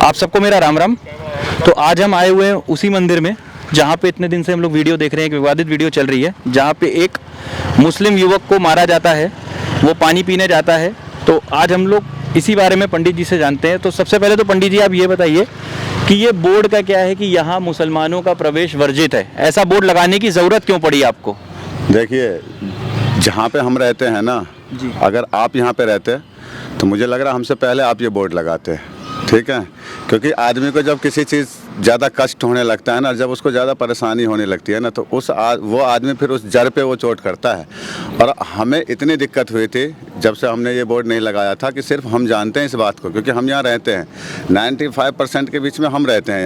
आप सबको मेरा राम राम। तो आज हम आए हुए हैं उसी मंदिर में जहाँ पे इतने दिन से हम लोग वीडियो देख रहे हैं, एक विवादित वीडियो चल रही है जहाँ पे एक मुस्लिम युवक को मारा जाता है, वो पानी पीने जाता है। तो आज हम लोग इसी बारे में पंडित जी से जानते हैं। तो सबसे पहले तो पंडित जी आप ये बताइए कि ये बोर्ड का क्या है कि यहाँ मुसलमानों का प्रवेश वर्जित है, ऐसा बोर्ड लगाने की ज़रूरत क्यों पड़ी आपको? देखिए, जहाँ पे हम रहते हैं ना जी। अगर आप यहाँ पे रहते तो मुझे लग रहा हमसे पहले आप ये बोर्ड लगाते, ठीक है। क्योंकि आदमी को जब किसी चीज़ ज़्यादा कष्ट होने लगता है ना, जब उसको ज़्यादा परेशानी होने लगती है ना, तो वो आदमी फिर उस जड़ पे वो चोट करता है। और हमें इतनी दिक्कत हुई थी जब से हमने ये बोर्ड नहीं लगाया था कि सिर्फ हम जानते हैं इस बात को, क्योंकि हम यहाँ रहते हैं 95% के बीच में हम रहते हैं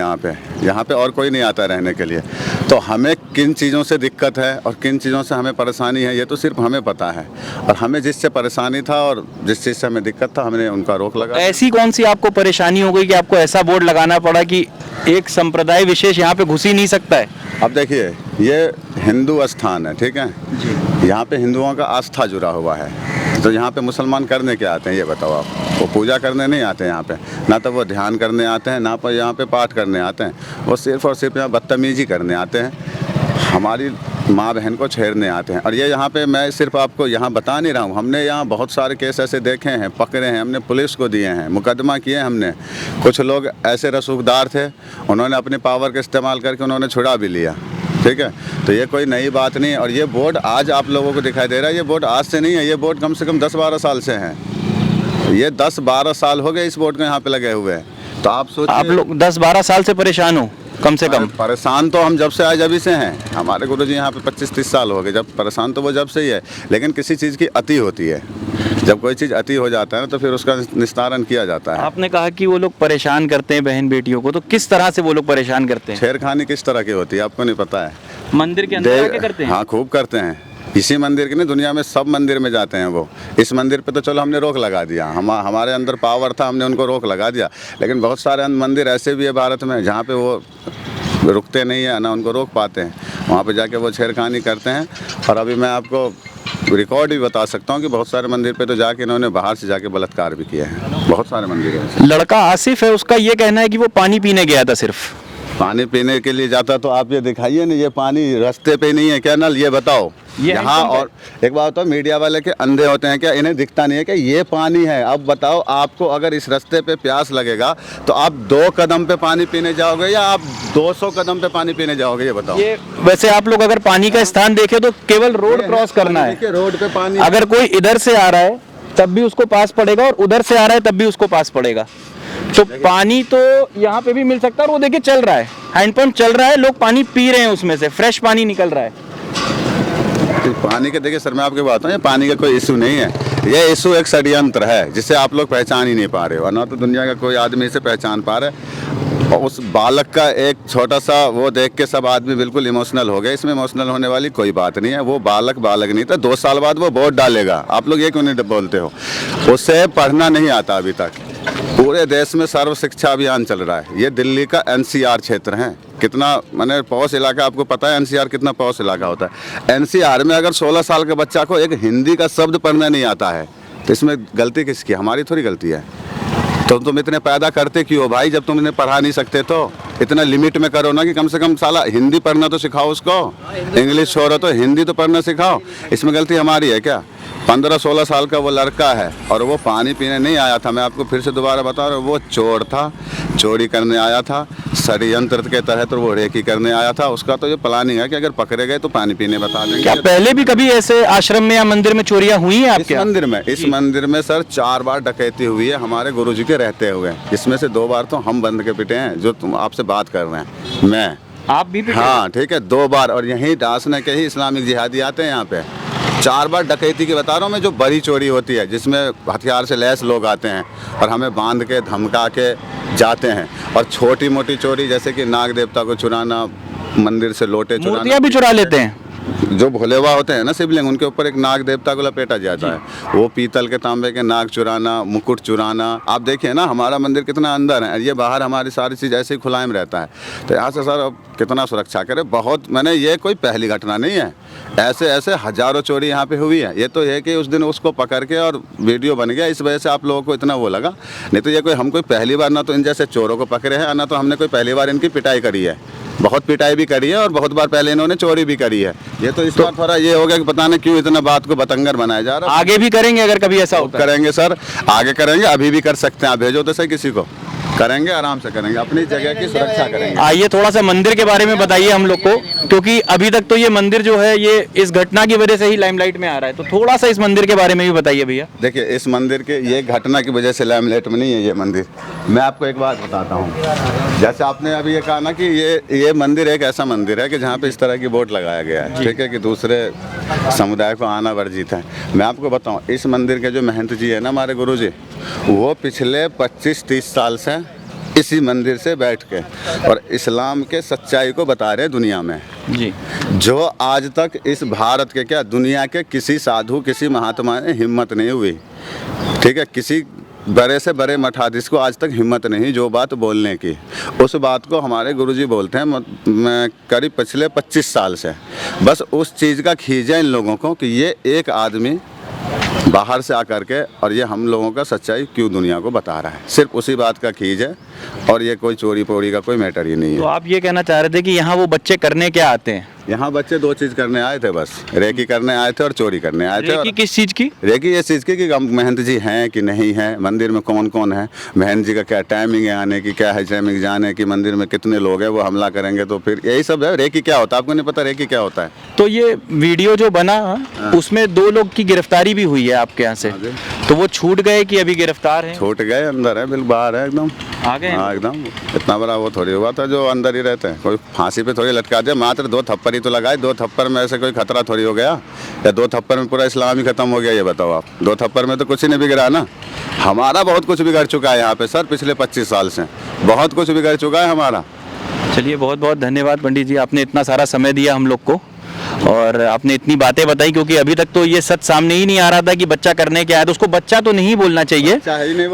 यहाँ पे और कोई नहीं आता रहने के लिए। तो हमें किन चीज़ों से दिक्कत है और किन चीज़ों से हमें परेशानी है ये तो सिर्फ हमें पता है। और हमें जिससे परेशानी था और जिस चीज़ से हमें दिक्कत था हमने उनका रोक लगा। ऐसी कौन सी आपको परेशानी हो गई कि आपको ऐसा बोर्ड लगाना पड़ा कि एक संप्रदाय विशेष यहाँ पे घुस ही नहीं सकता है? अब देखिए, ये हिंदू स्थान है, ठीक है जी। यहाँ पे हिंदुओं का आस्था जुड़ा हुआ है। तो यहाँ पे मुसलमान करने क्या आते हैं ये बताओ आप? वो पूजा करने नहीं आते यहाँ पे, ना तो वो ध्यान करने आते हैं, ना पर यहाँ पे पाठ करने आते हैं। वो सिर्फ और सिर्फ यहाँ बदतमीजी करने आते हैं, हमारी माँ बहन को छेड़ने आते हैं। और ये यहाँ पे मैं सिर्फ आपको यहाँ बता नहीं रहा हूँ, हमने यहाँ बहुत सारे केस ऐसे देखे हैं, पकड़े हैं, हमने पुलिस को दिए हैं, मुकदमा किए हमने। कुछ लोग ऐसे रसूखदार थे, उन्होंने अपनी पावर का इस्तेमाल करके उन्होंने छुड़ा भी लिया, ठीक है। तो ये कोई नई बात नहीं है। और ये बोर्ड आज आप लोगों को दिखाई दे रहा है, ये बोर्ड आज से नहीं है, ये बोर्ड कम से कम 10-12 साल से है। ये 10-12 साल हो गए इस बोर्ड को यहाँ पे लगे हुए हैं। तो आप सोचिए, आप लोग 10-12 साल से परेशान हो कम से कम? परेशान तो हम जब से आए जब से हैं। हमारे गुरुजी यहाँ पे 25-30 साल हो गए, जब परेशान तो वो जब से ही है। लेकिन किसी चीज़ की अति होती है, जब कोई चीज़ अति हो जाता है ना तो फिर उसका निस्तारण किया जाता है। आपने कहा कि वो लोग परेशान करते हैं बहन बेटियों को, तो किस तरह से वो लोग परेशान करते हैं? छेड़खानी किस तरह की होती है आपको नहीं पता है? मंदिर के अंदर आके करते हैं? हाँ, खूब करते हैं। इसी मंदिर के नहीं, दुनिया में सब मंदिर में जाते हैं वो। इस मंदिर पे तो चलो हमने रोक लगा दिया, हमारे अंदर पावर था, हमने उनको रोक लगा दिया। लेकिन बहुत सारे मंदिर ऐसे भी है भारत में जहाँ पे वो रुकते नहीं है ना, उनको रोक पाते हैं, वहाँ पे जाके वो छेड़खानी करते हैं। और अभी मैं आपको रिकॉर्ड भी बता सकता हूँ कि बहुत सारे मंदिर पे तो जाके इन्होंने बाहर से जाके बलात्कार भी किए हैं। बहुत सारे मंदिर हैं। लड़का आसिफ है, उसका ये कहना है कि वो पानी पीने गया था, सिर्फ पानी पीने के लिए जाता। तो आप ये दिखाइए ना, ये पानी रास्ते पे नहीं है क्या? नल ये बताओ यहाँ। और एक बात तो मीडिया वाले के अंधे होते हैं क्या? इन्हें दिखता नहीं है कि ये पानी है? अब बताओ, आपको अगर इस रास्ते पे प्यास लगेगा तो आप 2 कदम पे पानी पीने जाओगे या आप 200 कदम पे पानी पीने जाओगे? ये बताओ। ये वैसे आप लोग अगर पानी का स्थान देखें तो केवल रोड क्रॉस करना है। रोड पे पानी, अगर कोई इधर से आ रहा है तब भी उसको पास पड़ेगा और उधर से आ रहा है तब भी उसको पास पड़ेगा। तो पानी तो यहाँ पे भी मिल सकता है। और वो देखिए चल रहा है, हैंडपंप चल रहा है, लोग पानी पी रहे हैं, उसमें से फ्रेश पानी निकल रहा है। तो पानी के देखिए सर, मैं आपकी बात हूँ, ये पानी का कोई इशू नहीं है। ये इशू एक षड्यंत्र है जिसे आप लोग पहचान ही नहीं पा रहे हो, और ना तो दुनिया का कोई आदमी इसे पहचान पा रहा है। और उस बालक का एक छोटा सा वो देख के सब आदमी बिल्कुल इमोशनल हो गए। इसमें इमोशनल होने वाली कोई बात नहीं है। वो बालक नहीं था, 2 साल बाद वो वोट डालेगा। आप लोग ये क्यों नहीं बोलते हो? उसे पढ़ना नहीं आता अभी तक। पूरे देश में सर्व शिक्षा अभियान चल रहा है। ये दिल्ली का NCR क्षेत्र है। कितना माने पॉश इलाका, आपको पता है NCR कितना पॉश इलाका होता है? NCR में अगर 16 साल के बच्चा को एक हिंदी का शब्द पढ़ना नहीं आता है तो इसमें गलती किसकी? हमारी थोड़ी गलती है। तो तुम इतने पैदा करते क्यों हो भाई? जब तुम इन्हें पढ़ा नहीं सकते तो इतना लिमिट में करो ना कि कम से कम साला हिंदी पढ़ना तो सिखाओ उसको। इंग्लिश छोड़ो तो हिंदी तो पढ़ना सिखाओ। इसमें गलती हमारी है क्या? 15-16 साल का वो लड़का है और वो पानी पीने नहीं आया था। मैं आपको फिर से दोबारा बता रहा हूँ, वो चोर था, चोरी करने आया था, षड्यंत्र के तहत वो रेकी करने आया था। उसका तो ये प्लानिंग है कि अगर पकड़े गए तो पानी पीने बता देंगे। क्या पहले भी कभी ऐसे आश्रम में या मंदिर में चोरियां हुई हैं आपके? इस मंदिर में सर 4 बार डकैती हुई है हमारे गुरुजी के रहते हुए। इसमें से 2 बार तो हम बंद के पिटे हैं, जो तुम आपसे बात कर रहे हैं मैं। आप भी पिटे? हाँ ठीक है, 2 बार। और यहीं डांसने के ही इस्लामिक जिहादी आते हैं यहाँ पे। 4 बार डकैती की बता रहा हूँ मैं, जो बड़ी चोरी होती है जिसमें हथियार से लैस लोग आते हैं और हमें बांध के धमका के जाते हैं। और छोटी मोटी चोरी जैसे कि नाग देवता को चुराना, मंदिर से लोटे चुराना, मूर्तियां भी चुरा लेते हैं। जो भोलेवा होते हैं ना शिवलिंग, उनके ऊपर एक नाग देवता को लपेटा जाता है। वो पीतल के तांबे के नाग चुराना, मुकुट चुराना, आप देखिए ना हमारा मंदिर कितना अंदर है, ये बाहर हमारी सारी चीज़ ऐसे ही खुला में रहता है। तो यहाँ से सर अब कितना सुरक्षा करे, बहुत मैंने ये कोई पहली घटना नहीं है, ऐसे ऐसे हजारों चोरी यहाँ पे हुई है। ये तो है कि उस दिन उसको पकड़ के और वीडियो बन गया, इस वजह से आप लोगों को इतना वो लगा, नहीं तो ये कोई हम कोई पहली बार ना तो इन जैसे चोरों को पकड़े हैं, ना तो हमने कोई पहली बार इनकी पिटाई करी है। बहुत पिटाई भी करी है और बहुत बार पहले इन्होंने चोरी भी करी है। ये तो इस बार थोड़ा ये हो गया कि पता नहीं क्यों इतना बात को बतंगर बनाया जा रहा है। आगे भी करेंगे अगर कभी ऐसा होता है? करेंगे सर, आगे करेंगे, अभी भी कर सकते हैं। आप भेजो तो सही किसी को, करेंगे, आराम से करेंगे, अपनी जगह की सुरक्षा करेंगे। आइए थोड़ा सा मंदिर के बारे में बताइए हम लोग को, क्योंकि अभी तक तो ये मंदिर जो है ये इस घटना की वजह से ही लाइमलाइट में आ रहा है, तो थोड़ा सा इस मंदिर के बारे में भी बताइए भैया। देखिए इस मंदिर के ये घटना की वजह से लाइमलाइट में नहीं है ये मंदिर। मैं आपको एक बात बताता हूँ, जैसे आपने अभी ये कहा ना कि ये मंदिर एक ऐसा मंदिर है कि जहाँ पे इस तरह की बोर्ड लगाया गया है, ठीक है, कि दूसरे समुदाय को आना वर्जित है। मैं आपको बताऊँ, इस मंदिर के जो महंत जी है ना हमारे गुरु जी, वो पिछले 25-30 साल से इसी मंदिर से बैठ के और इस्लाम के सच्चाई को बता रहे दुनिया में जी, जो आज तक इस भारत के क्या दुनिया के किसी साधु, किसी महात्मा ने हिम्मत नहीं हुई, ठीक है, किसी बड़े से बड़े मठाधीश को आज तक हिम्मत नहीं जो बात बोलने की। उस बात को हमारे गुरुजी बोलते हैं मैं करीब पिछले 25 साल से। बस उस चीज़ का खींचा इन लोगों को कि ये एक आदमी बाहर से आकर के और ये हम लोगों का सच्चाई क्यों दुनिया को बता रहा है, सिर्फ उसी बात का खींच है और ये कोई चोरी पोरी का कोई मैटर ही नहीं है। तो आप ये कहना चाह रहे थे कि यहाँ वो बच्चे करने क्या आते हैं? यहाँ बच्चे दो चीज़ करने आए थे, बस रेकी करने आए थे और चोरी करने आए थे। रेकी किस चीज़ की? रेकी इस चीज़ की कि हम महंत जी हैं कि नहीं हैं, मंदिर में कौन कौन है, महंत जी का क्या टाइमिंग है आने की, क्या है टाइमिंग जाने की, मंदिर में कितने लोग हैं, वो हमला करेंगे तो फिर यही सब है। रेकी क्या होता है आपको नहीं पता? रेकी क्या होता है? तो ये वीडियो जो बना उसमें 2 लोग की गिरफ्तारी भी हुई है आपके यहाँ से, तो वो छूट गए कि अभी गिरफ्तार हैं? छूट गए, अंदर है, बिल्कुल बाहर है, एकदम आ गए। हाँ एकदम। इतना बड़ा वो थोड़ी हुआ था जो अंदर ही रहते हैं, कोई फांसी पे थोड़ी लटका दे, मात्र 2 थप्पड़ ही तो लगाए, 2 थप्पड़ में ऐसे कोई खतरा थोड़ी हो गया, या 2 थप्पड़ में पूरा इस्लाम ही खत्म हो गया? ये बताओ आप, 2 थप्पड़ में तो कुछ ही नहीं बिगड़ा ना। हमारा बहुत कुछ बिगड़ चुका है यहाँ पे सर, पिछले 25 साल से बहुत कुछ बिगड़ चुका है हमारा। चलिए बहुत बहुत धन्यवाद पंडित जी, आपने इतना सारा समय दिया हम लोग को और आपने इतनी बातें बताई, क्योंकि अभी तक तो ये सच सामने ही नहीं आ रहा था कि बच्चा करने क्या है। तो उसको बच्चा तो नहीं बोलना चाहिए,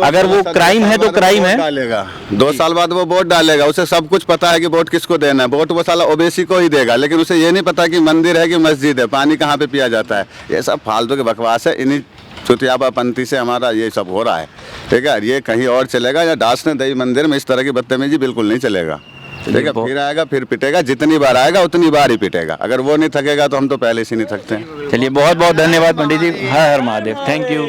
अगर वो क्राइम है तो क्राइम है। डालेगा 2 साल बाद वो वोट डालेगा, उसे सब कुछ पता है कि वोट किसको देना है, वोट वो साला ओबीसी को ही देगा, लेकिन उसे ये नहीं पता कि मंदिर है कि मस्जिद है, पानी कहाँ पे पिया जाता है। ये सब फालतू के बकवास है, इन्हीं चुतियाबापंथी से हमारा ये सब हो रहा है, ठीक है। ये कहीं और चलेगा या दास ने दई मंदिर में इस तरह की बदतमीजी बिल्कुल नहीं चलेगा, ठीक है। फिर आएगा, फिर पिटेगा, जितनी बार आएगा उतनी बार ही पिटेगा। अगर वो नहीं थकेगा तो हम तो पहले से नहीं थकते हैं। चलिए बहुत बहुत धन्यवाद पंडित जी, हर हर महादेव, थैंक यू।